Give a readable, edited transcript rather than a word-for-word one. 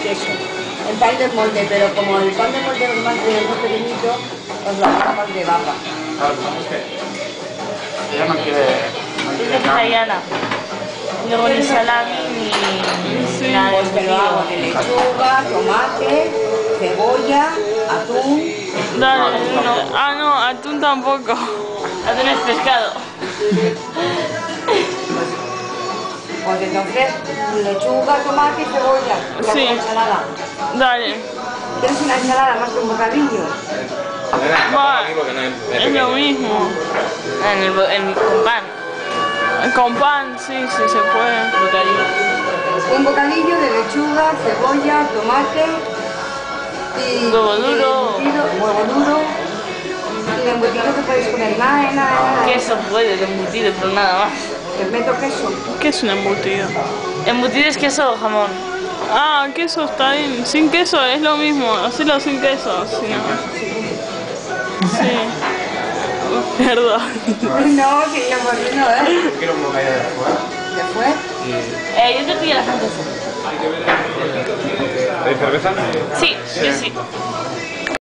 queso. El pan de molde, pero como el pan de molde es más pequeñito, pues lo hacemos de vaca. Claro, es que ella no quiere... Es vegetariana. Luego ni salami ni nada. Pues te lo hago de lechuga, tomate, cebolla, atún. Dale, no. Ah, no, atún tampoco. Atún es pescado. Pues entonces lechuga, tomate y cebolla. Y Sí. hago ensalada. Dale. ¿Quieres una ensalada más que un bocadillo? Va, es lo mismo. Con pan. Con pan, sí, sí se puede. Bocadillo. Un bocadillo de lechuga, cebolla, tomate y Huevo duro. huevo duro. Y de embutido que podéis poner nada. Queso puede, de embutido, pero nada más. Te meto queso. ¿Qué es un embutido? Embutido es queso o jamón. Ah, queso está bien. Sin queso es lo mismo. Hacelo sin queso. Si no. Sí. Perdón. No, que yo por mí no, ¿eh? Quiero un bocadillo de fuera. ¿Qué fue? Yo te pido la francesa. ¿Hay cerveza? Sí, yo sí.